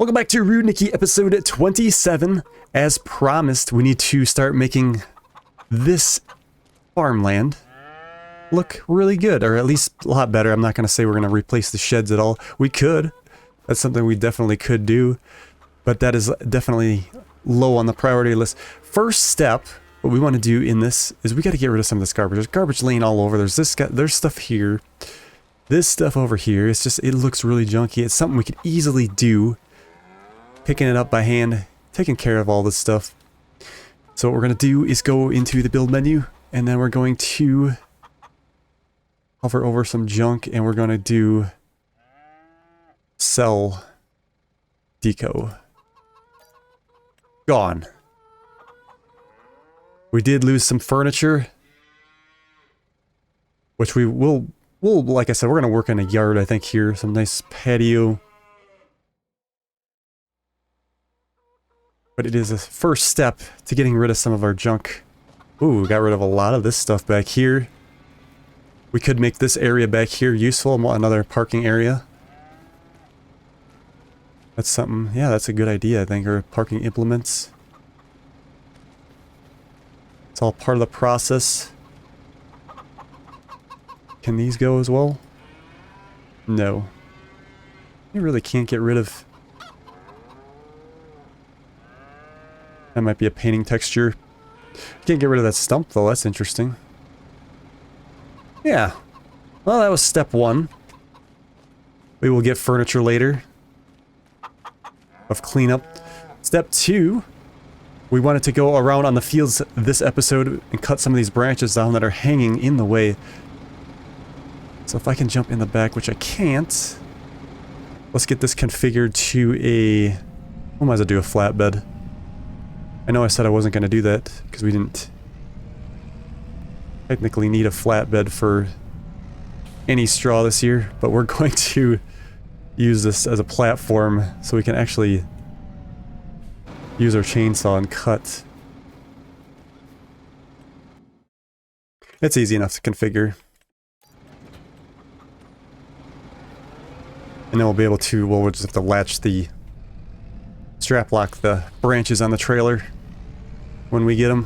Welcome back to Rudniki episode 27. As promised, we need to start making this farmland look really good, or at least a lot better. I'm not going to say we're going to replace the sheds at all. We could. That's something we definitely could do, but that is definitely low on the priority list. First step, what we want to do in this is we got to get rid of some of this garbage. There's garbage laying all over. There's stuff here. This stuff over here, it's just, it looks really junky. It's something we could easily do. Picking it up by hand, taking care of all this stuff. So what we're going to do is go into the build menu, and then we're going to hover over some junk, and we're going to do sell deco. Gone. We did lose some furniture, which we'll like I said, we're going to work in a yard, I think, here. Some nice patio. But it is a first step to getting rid of some of our junk. Ooh, we got rid of a lot of this stuff back here. We could make this area back here useful, another parking area. That's something, yeah, that's a good idea, I think, or parking implements. It's all part of the process. Can these go as well? No. You really can't get rid of... That might be a painting texture. Can't get rid of that stump though, that's interesting. Yeah. Well, that was step one. We will get furniture later. Of cleanup. Step two. We wanted to go around on the fields this episode and cut some of these branches down that are hanging in the way. So if I can jump in the back, which I can't. Let's get this configured to a... We might as well do a flatbed. I know I said I wasn't going to do that, because we didn't technically need a flatbed for any straw this year, but we're going to use this as a platform so we can actually use our chainsaw and cut. It's easy enough to configure. And then we'll be able to, well, we'll just have to latch the strap lock the branches on the trailer when we get them.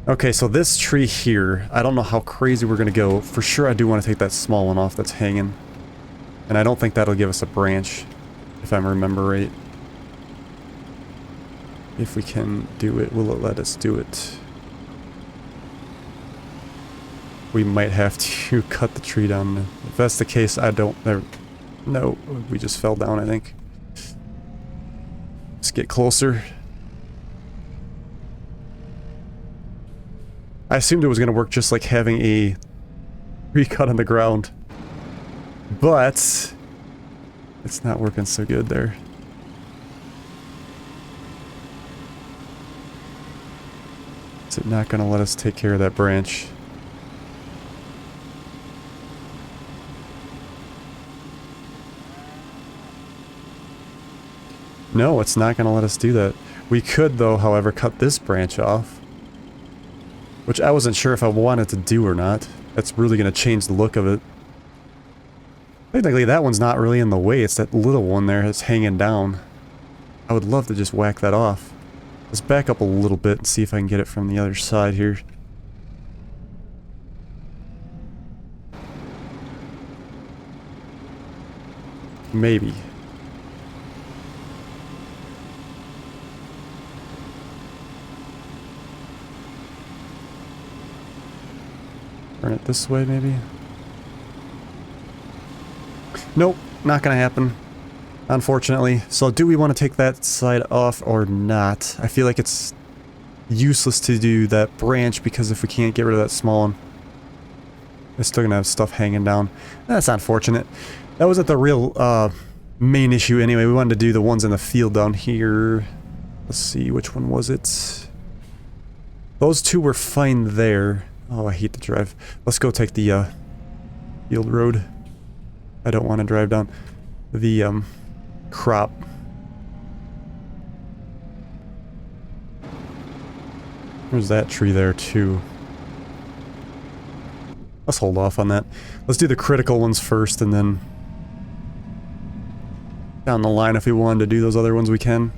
Okay, so this tree here, I don't know how crazy we're gonna go. For sure I do want to take that small one off that's hanging. And I don't think that'll give us a branch, if I remember right. If we can do it, will it let us do it? We might have to cut the tree down. If that's the case, I don't... No, we just fell down, I think. Let's get closer. I assumed it was going to work just like having a tree cut on the ground. But it's not working so good there. Is it not going to let us take care of that branch? No, it's not going to let us do that. We could, though, however, cut this branch off. Which I wasn't sure if I wanted to do or not. That's really going to change the look of it. Technically, that one's not really in the way. It's that little one there that's hanging down. I would love to just whack that off. Let's back up a little bit and see if I can get it from the other side here. Maybe. Turn it this way, maybe? Nope, not gonna happen. Unfortunately. So do we want to take that side off or not? I feel like it's useless to do that branch because if we can't get rid of that small one, it's still gonna have stuff hanging down. That's unfortunate. That wasn't the real main issue anyway. We wanted to do the ones in the field down here. Let's see, which one was it? Those two were fine there. Oh, I hate to drive. Let's go take the field road. I don't want to drive down the crop. There's that tree there too. Let's hold off on that. Let's do the critical ones first and then Down the line, if we wanted to do those other ones, we can.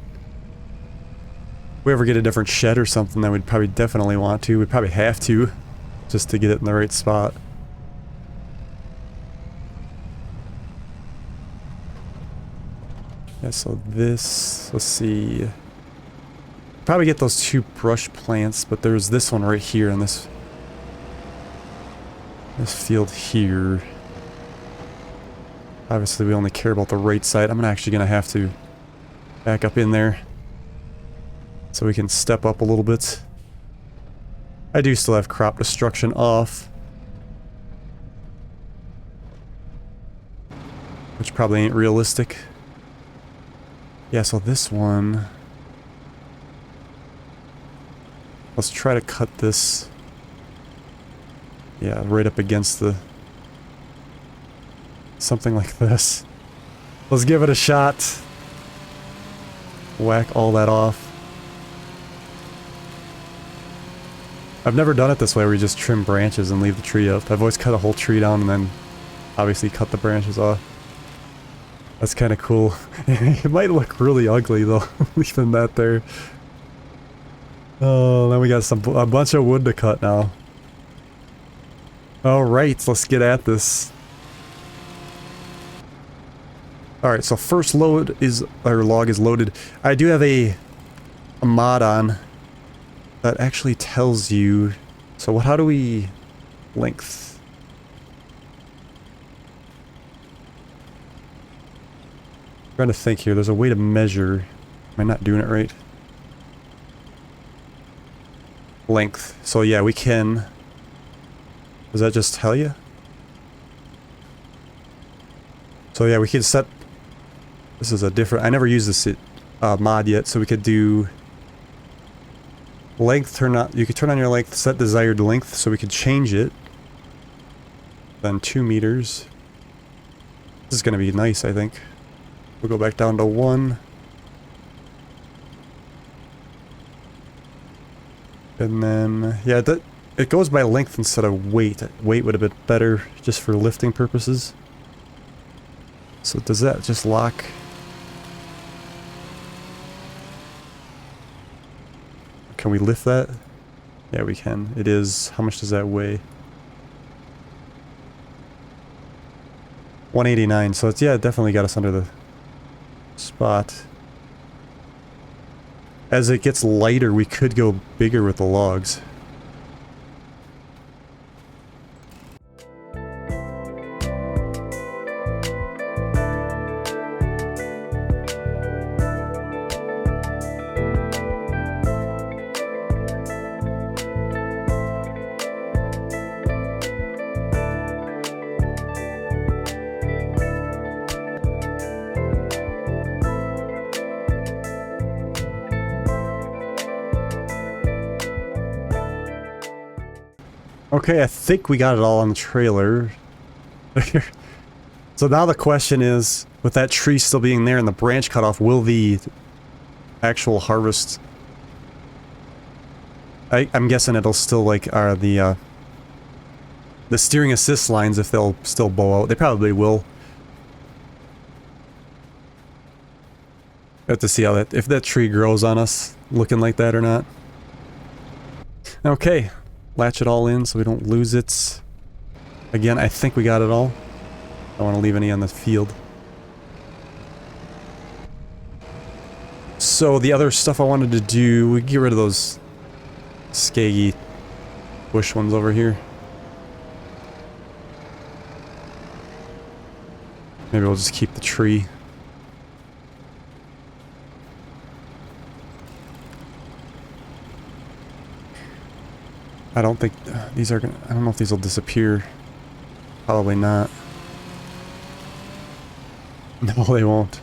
If we ever get a different shed or something, then we'd probably definitely want to. We'd probably have to, just to get it in the right spot. Yeah, so this, let's see. Probably get those 2 brush plants, but there's this one right here in this field here. Obviously, we only care about the right side. I'm actually gonna have to back up in there so we can step up a little bit. I do still have crop destruction off, which probably ain't realistic. Yeah, so this one, let's try to cut this, yeah, right up against the, something like this. Let's give it a shot. Whack all that off. I've never done it this way where you just trim branches and leave the tree up. I've always cut a whole tree down and then obviously cut the branches off. That's kind of cool. It might look really ugly though, leaving that there. Oh, then we got a bunch of wood to cut now. Alright, let's get at this. Alright, so first load is, our log is loaded. I do have a mod on that actually tells you, so how do we length? I'm trying to think here, there's a way to measure. Am I not doing it right? Length. So yeah, we can. Does that just tell you? So yeah, we can set. This is a different. I never used this mod yet, so we could do length. Turn on. You could turn on your length, set desired length, so we could change it. Then 2 meters. This is gonna be nice, I think. We'll go back down to 1. And then, yeah, it goes by length instead of weight. Weight would have been better just for lifting purposes. So does that just lock? Can we lift that? Yeah, we can. It is, how much does that weigh? 189, so it's, yeah, it definitely got us under the spot. As it gets lighter, we could go bigger with the logs. Okay, I think we got it all on the trailer. So now the question is, with that tree still being there and the branch cut off, will the actual harvest... I'm guessing it'll still like the steering assist lines, if they'll still bow out. They probably will. Have to see how that, if that tree grows on us looking like that or not. Okay. Latch it all in so we don't lose it. Again, I think we got it all. I don't want to leave any on the field. So the other stuff I wanted to do, we get rid of those skaggy bush ones over here. Maybe we'll just keep the tree. I don't think these are gonna, I don't know if these will disappear. Probably not. No, they won't.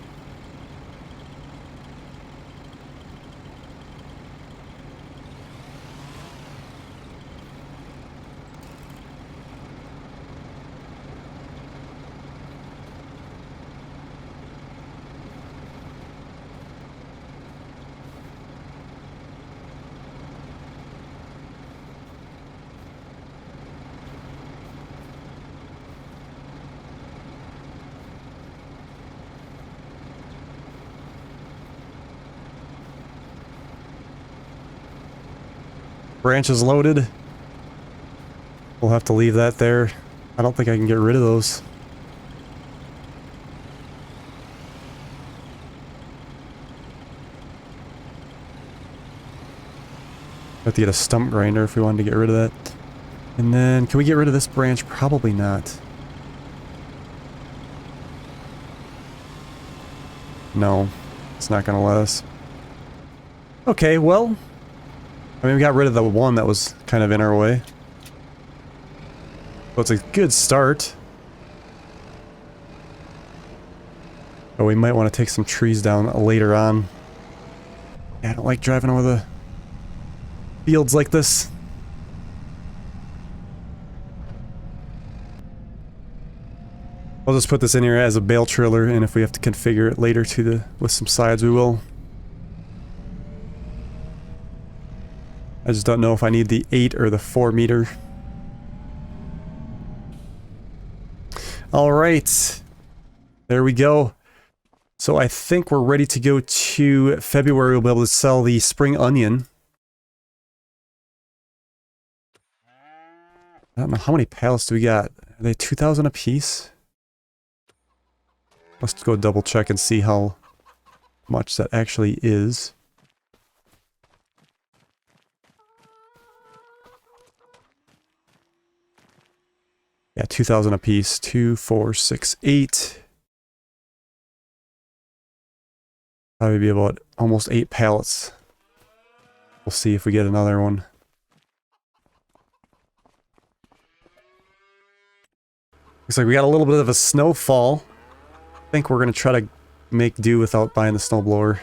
Branch is loaded. We'll have to leave that there. I don't think I can get rid of those. Have to get a stump grinder if we wanted to get rid of that. And then, can we get rid of this branch? Probably not. No, it's not gonna let us. Okay, well, I mean, we got rid of the one that was kind of in our way. So it's a good start. But we might want to take some trees down later on. Yeah, I don't like driving over the fields like this. I'll just put this in here as a bale trailer, and if we have to configure it later to the with some sides, we will. I just don't know if I need the 8 or the 4 meter. Alright. There we go. So I think we're ready to go to February. We'll be able to sell the spring onion. I don't know, how many pallets do we got? Are they 2,000 a piece? Let's go double check and see how much that actually is. Yeah, 2,000 a piece. 2, 4, 6, 8. Probably be about almost 8 pallets. We'll see if we get another one. Looks like we got a little bit of a snowfall. I think we're going to try to make do without buying the snowblower.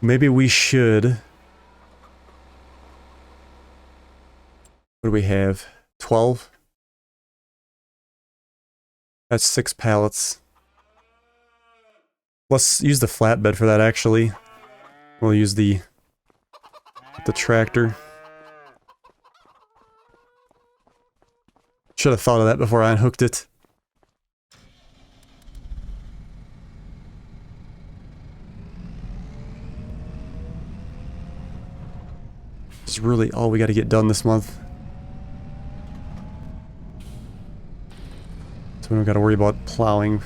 Maybe we should. What do we have? 12? That's 6 pallets. Let's use the flatbed for that, actually. We'll use the tractor. Should have thought of that before I unhooked it. It's really all we got to get done this month. So we don't got to worry about plowing.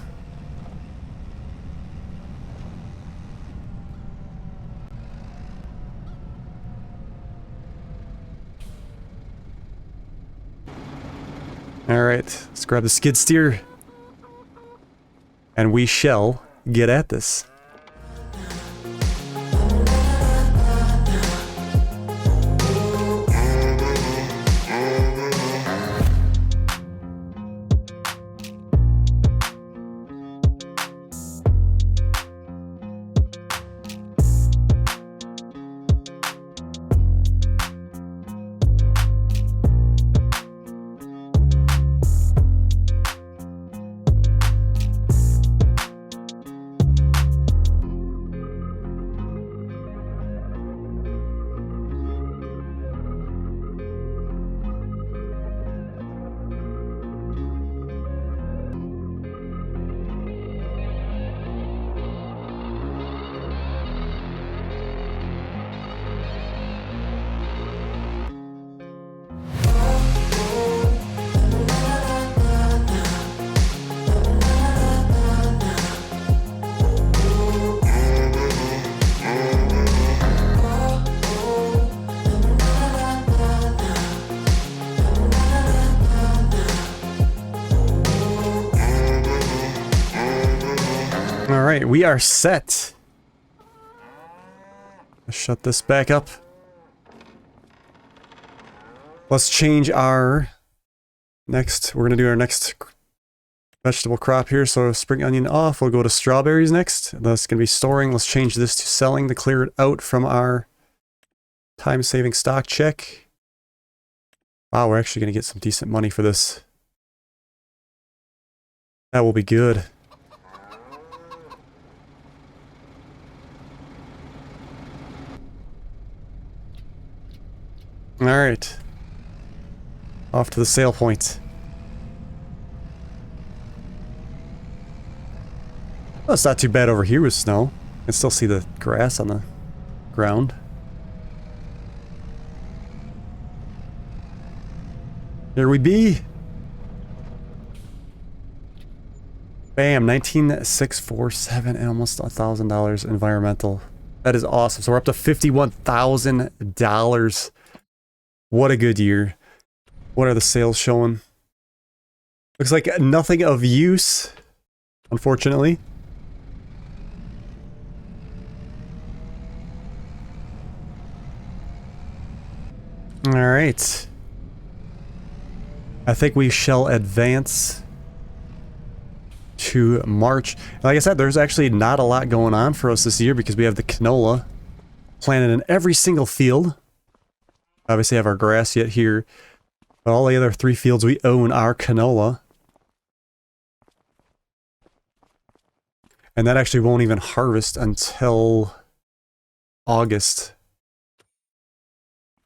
Alright, let's grab the skid steer. And we shall get at this. Alright, we are set. Let's shut this back up. Let's change our next, we're going to do our next vegetable crop here. So spring onion off, we'll go to strawberries next. That's going to be storing. Let's change this to selling to clear it out from our time-saving stock check. Wow, we're actually going to get some decent money for this. That will be good. Alright. Off to the sale point. Well, it's not too bad over here with snow. I can still see the grass on the ground. Here we be. Bam, 19,647 and almost $1,000 environmental. That is awesome. So we're up to $51,000. What a good year. What are the sales showing? Looks like nothing of use, unfortunately. All right. I think we shall advance to March. Like I said, there's actually not a lot going on for us this year because we have the canola planted in every single field. Obviously have our grass yet here, but all the other 3 fields we own are canola. And that actually won't even harvest until August.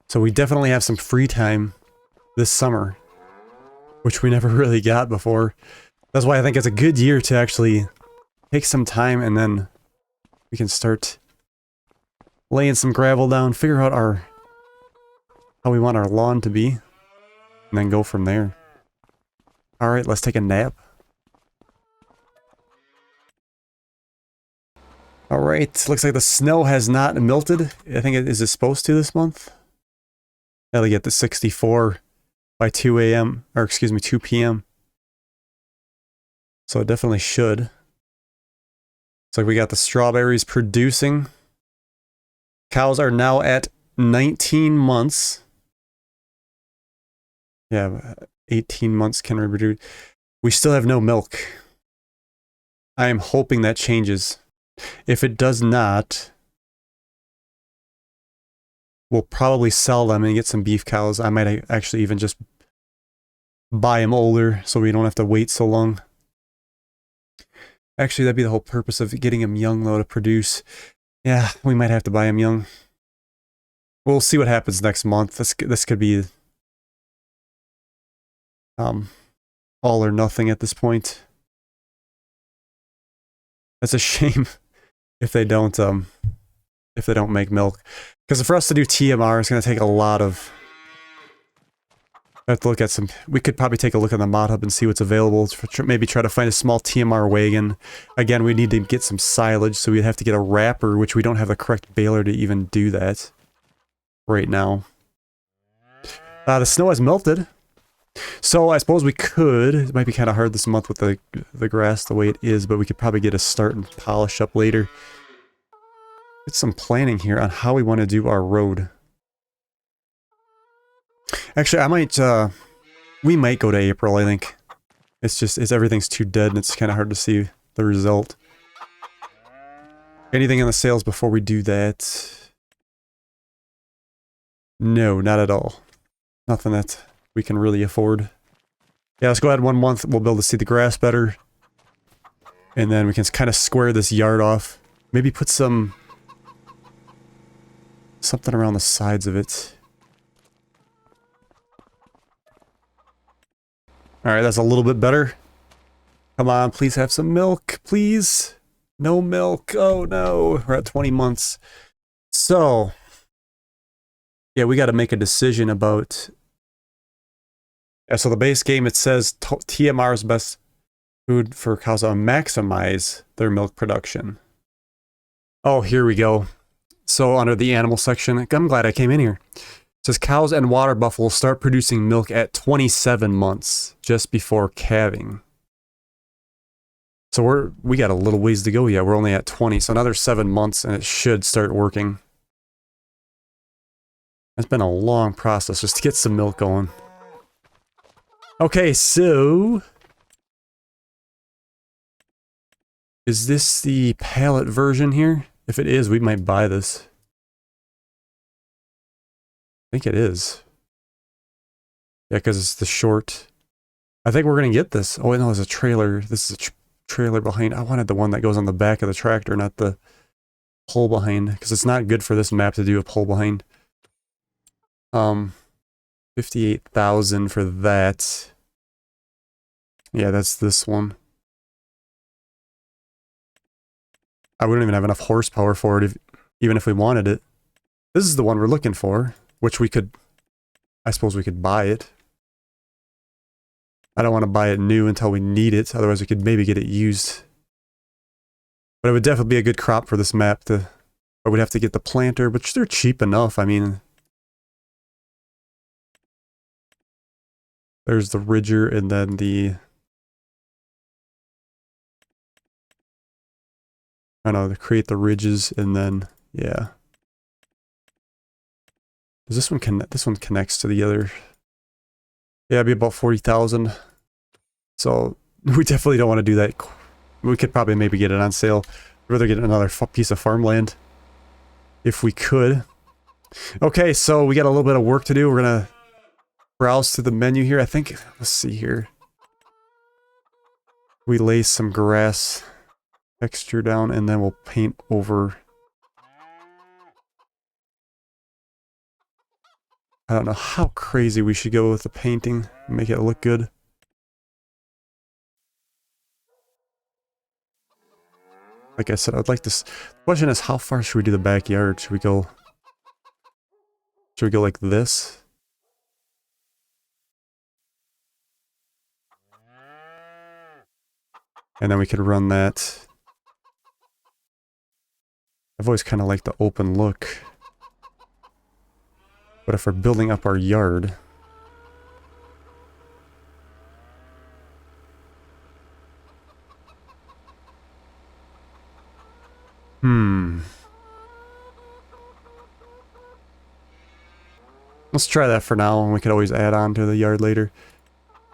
So we definitely have some free time this summer, which we never really got before. That's why I think it's a good year to actually take some time and then we can start laying some gravel down, figure out how we want our lawn to be, and then go from there. Alright, let's take a nap. Alright, looks like the snow has not melted. I think is it supposed to this month? That'll get to 64 by 2 a.m. or excuse me, 2 p.m. So it definitely should. Looks like we got the strawberries producing. Cows are now at 19 months. Yeah, 18 months can reproduce. We still have no milk. I am hoping that changes. If it does not, we'll probably sell them and get some beef cows. I might actually even just buy them older so we don't have to wait so long. Actually, that'd be the whole purpose of getting them young, though, to produce. Yeah, we might have to buy them young. We'll see what happens next month. This could be all or nothing at this point. That's a shame if they don't make milk. Because for us to do TMR, it's going to take a lot of... I have to look at some... We could probably take a look at the mod hub and see what's available. Maybe try to find a small TMR wagon. Again, we need to get some silage, so we'd have to get a wrapper, which we don't have the correct baler to even do that right now. The snow has melted. So I suppose we could... It might be kind of hard this month with the grass the way it is, but we could probably get a start and polish up later. Get some planning here on how we want to do our road. Actually, I might, we might go to April, I think. Everything's too dead and it's kind of hard to see the result. Anything in the sales before we do that? No, not at all. Nothing that we can really afford. Yeah, let's go ahead 1 month. We'll be able to see the grass better. And then we can kind of square this yard off. Maybe put something around the sides of it. Alright, that's a little bit better. Come on, please have some milk, please. No milk. Oh no, we're at 20 months. So, yeah, we got to make a decision about... Yeah, so the base game, it says TMR is best food for cows to maximize their milk production. Oh, here we go. So under the animal section, I'm glad I came in here. It says cows and water buffalo start producing milk at 27 months, just before calving. So we got a little ways to go yet. We're only at 20, so another 7 months and it should start working. It's been a long process just to get some milk going. Okay, so... Is this the pallet version here? If it is, we might buy this. I think it is. Yeah, because it's the short. I think we're going to get this. Oh, no, it's a trailer. This is a trailer behind. I wanted the one that goes on the back of the tractor, not the pull behind. Because it's not good for this map to do a pull behind. 58,000 for that. Yeah, that's this one. I wouldn't even have enough horsepower for it, even if we wanted it. This is the one we're looking for, which we could... I suppose we could buy it. I don't want to buy it new until we need it. Otherwise, we could maybe get it used. But it would definitely be a good crop for this map to... Or we'd have to get the planter, but they're cheap enough. I mean... There's the ridger and then the... I don't know, to create the ridges and then... Yeah. Does this one connect? This one connects to the other... Yeah, it'd be about 40,000. So, we definitely don't want to do that. We could probably maybe get it on sale. I'd rather get another piece of farmland. If we could. Okay, so we got a little bit of work to do. We're gonna browse through the menu here. I think, let's see here. We lay some grass texture down and then we'll paint over... I don't know how crazy we should go with the painting and make it look good. Like I said, I'd like this. The question is, how far should we do the backyard? Should we go like this? And then we could run that. I've always kind of liked the open look. But if we're building up our yard... Let's try that for now, and we could always add on to the yard later.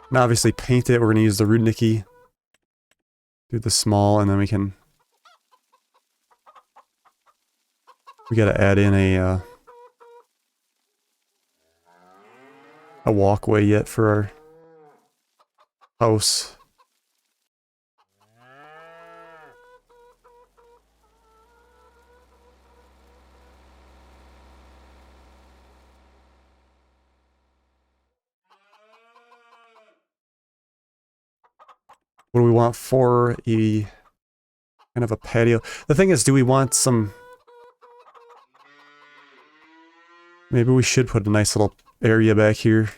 And obviously paint it, we're going to use the Rudniki. Do the small, and then we can... We got to add in a walkway yet for our house. What do we want for a kind of a patio? The thing is, do we want some... Maybe we should put a nice little area back here.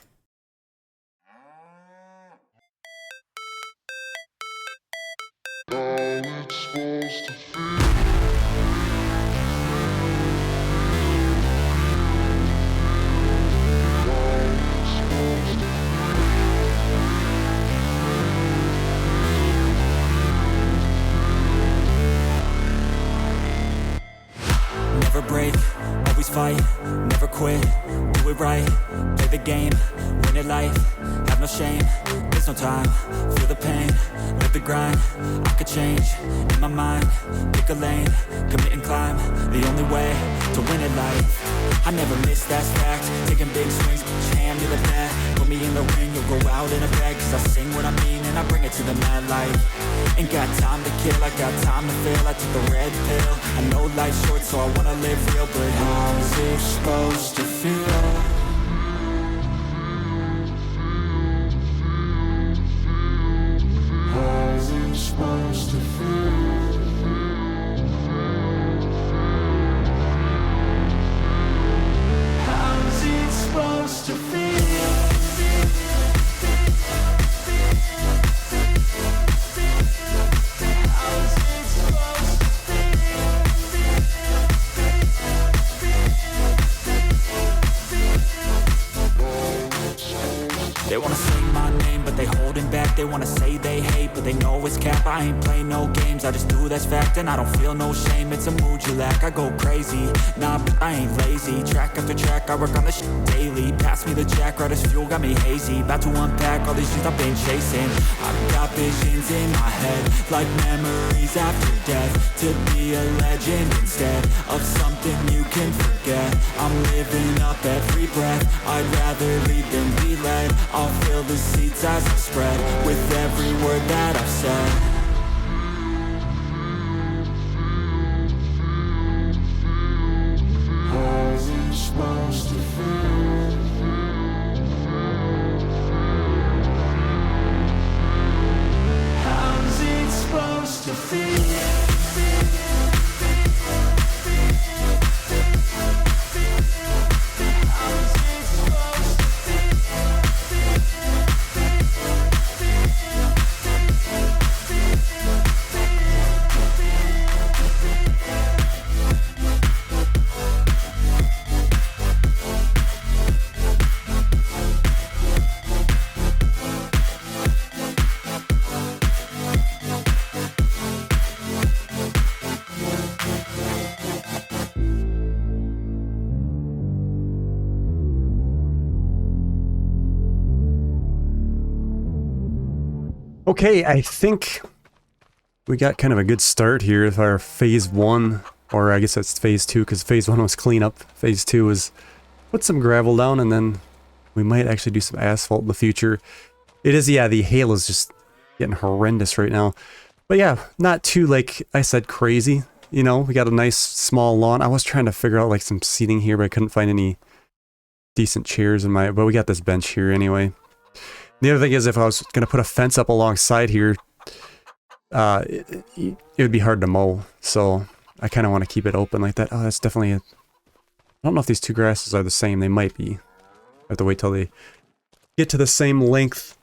Never break, always fight, never quit, do it right, play the game, win it life, have no shame, there's no time, feel the pain, live the grind, I could change, in my mind, pick a lane, commit and climb, the only way to win it life, I never miss, that's fact, taking big swings, put your hand to the bat, put me in the ring, you'll go out in a bag, cause I sing what I mean and I bring it to the mad light, ain't got time to kill, I got time to feel, I took the red pill, I know life's short so I wanna live real, but how's it supposed to feel? How's it supposed to feel? How's it supposed to feel? They wanna say my name, but they holding back. They wanna say they hate, but they know it's cap. I ain't play no games, I just do that's fact. And I don't feel no shame, it's a mood you lack. I go crazy, nah, but I ain't lazy. Track after track, I work on this shit daily. Pass me the jack, right as fuel, got me hazy. About to unpack all these things I've been chasing. I've got visions in my head, like memories after death. To be a legend instead of something you can forget. I'm living up every breath, I'd rather lead than be led. I'll fill the seats as I spread with every word that I've said. How's it supposed to feel? How's it supposed to feel? How's it supposed to feel? Okay, I think we got kind of a good start here with our phase 1, or I guess that's phase 2, because phase 1 was cleanup. Phase 2 was put some gravel down, and then we might actually do some asphalt in the future. It is, yeah, the hail is just getting horrendous right now. But yeah, not too, like I said, crazy. You know, we got a nice small lawn. I was trying to figure out like some seating here, but I couldn't find any decent chairs in my, but we got this bench here anyway. The other thing is, if I was going to put a fence up alongside here, it would be hard to mow. So I kind of want to keep it open like that. Oh, that's definitely I don't know if these two grasses are the same. They might be. I have to wait till they get to the same length.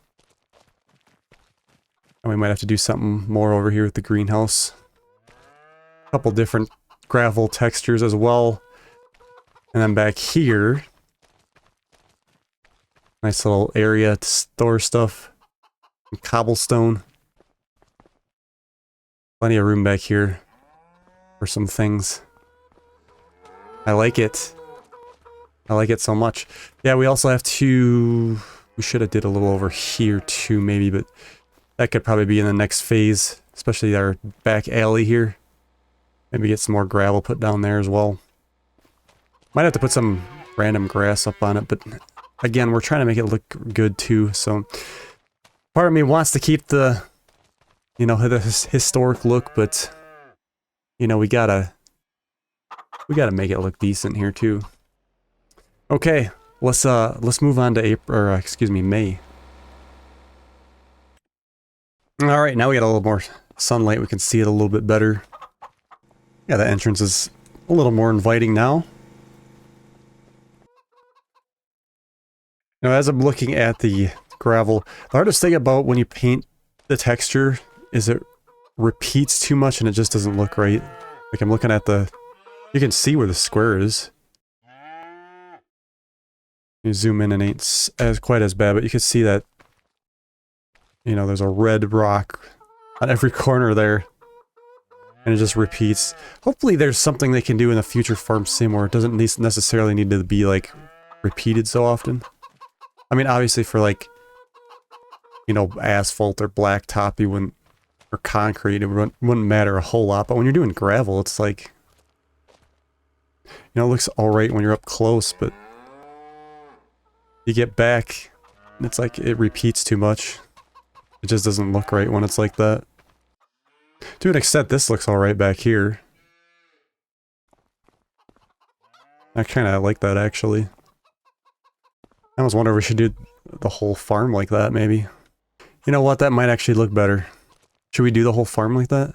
And we might have to do something more over here with the greenhouse. A couple different gravel textures as well. And then back here, nice little area to store stuff. Some cobblestone. Plenty of room back here for some things. I like it. I like it so much. Yeah, we also have to... We should have did a little over here too, maybe, but that could probably be in the next phase, especially our back alley here. Maybe get some more gravel put down there as well. Might have to put some random grass up on it, but again, we're trying to make it look good too, so... Part of me wants to keep the, you know, the historic look, but, you know, we gotta make it look decent here too. Okay, let's move on to April, or excuse me, May. All right, now we got a little more sunlight. We can see it a little bit better. Yeah, the entrance is a little more inviting now. Now, as I'm looking at the gravel, the hardest thing about when you paint the texture is it repeats too much and it just doesn't look right. Like I'm looking at the, you can see where the square is. You zoom in and ain't as quite as bad, but you can see that, you know, there's a red rock on every corner there. And it just repeats. Hopefully there's something they can do in the future farm sim where it doesn't necessarily need to be like repeated so often. I mean, obviously for like, you know, asphalt or blacktop, you wouldn't, or concrete, it wouldn't matter a whole lot. But when you're doing gravel, it's like, you know, it looks alright when you're up close, but you get back, and it's like it repeats too much. It just doesn't look right when it's like that. To an extent, this looks alright back here. I kinda like that, actually. I almost wonder if we should do the whole farm like that, maybe. You know what? That might actually look better. Should we do the whole farm like that?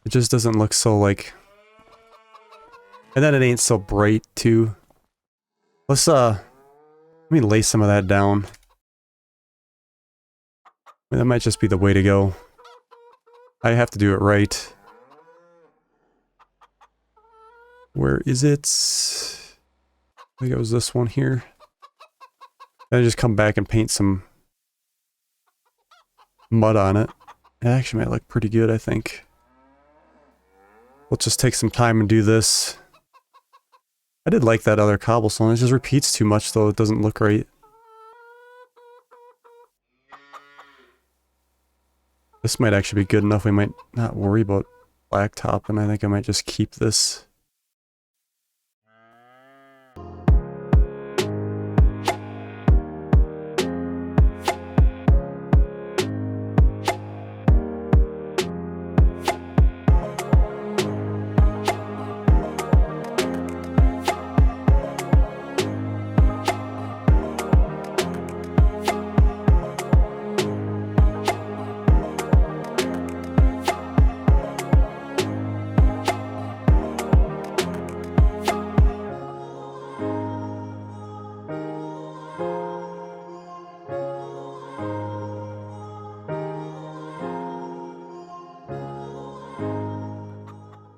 It just doesn't look so, like... And then it ain't so bright, too. Let's, let me lay some of that down. I mean, that might just be the way to go. I have to do it right. Where is it? I think it was this one here. Then I just come back and paint some mud on it. It actually might look pretty good, I think. We'll just take some time and do this. I did like that other cobblestone. It just repeats too much, though. It doesn't look right. This might actually be good enough. We might not worry about blacktop, and I think I might just keep this.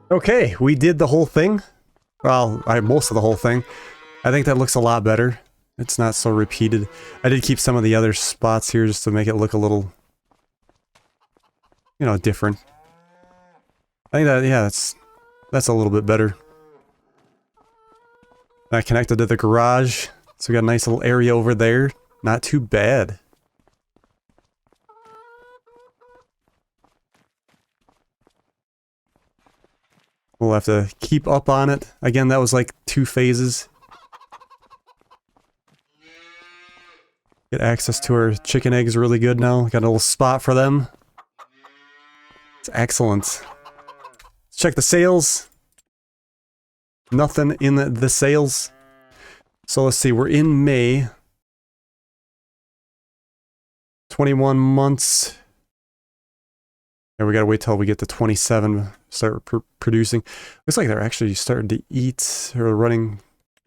Okay, we did the whole thing. Well, most of the whole thing. I think that looks a lot better. It's not so repeated. I did keep some of the other spots here just to make it look a little, you know, different. I think that, yeah, that's a little bit better. I connected to the garage, so we got a nice little area over there. Not too bad. We'll have to keep up on it. Again, that was like 2 phases. Get access to our chicken eggs really good now. Got a little spot for them. It's excellent. Let's check the sales. Nothing in the sales. So let's see, we're in May. 21 months. And we gotta wait till we get to 27, start producing. Looks like they're actually starting to eat, or running.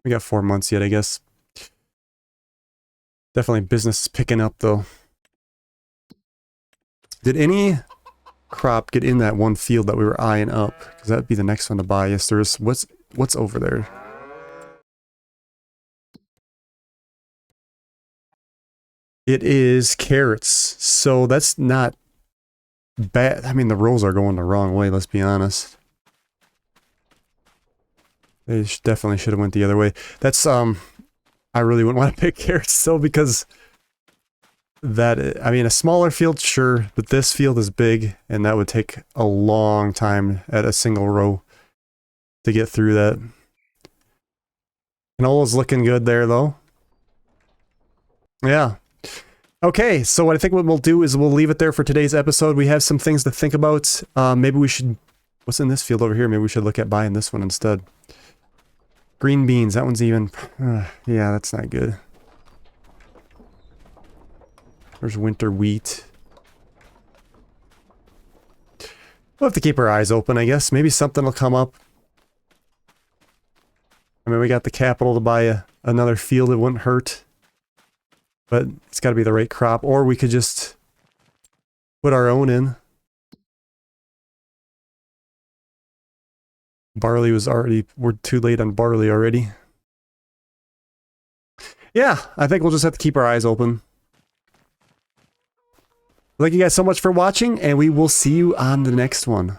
We got 4 months yet, I guess. Definitely business is picking up, though. Did any crop get in that one field that we were eyeing up? Because that'd be the next one to buy. Yes, there is. What's over there? It is carrots. So that's not bad. I mean, the rows are going the wrong way, let's be honest. They definitely should have went the other way. That's, I really wouldn't want to pick carrots still because that, I mean, a smaller field, sure, but this field is big and that would take a long time at a single row to get through that. Canola's looking good there, though. Yeah. Okay, so what I think what we'll do is we'll leave it there for today's episode. We have some things to think about. Maybe we should... What's in this field over here? Maybe we should look at buying this one instead. Green beans, that one's even... yeah, that's not good. There's winter wheat. We'll have to keep our eyes open, I guess. Maybe something will come up. I mean, we got the capital to buy another field. It wouldn't hurt. But it's got to be the right crop. Or we could just put our own in. Barley was already... We're too late on barley already. Yeah, I think we'll just have to keep our eyes open. Thank you guys so much for watching, and we will see you on the next one.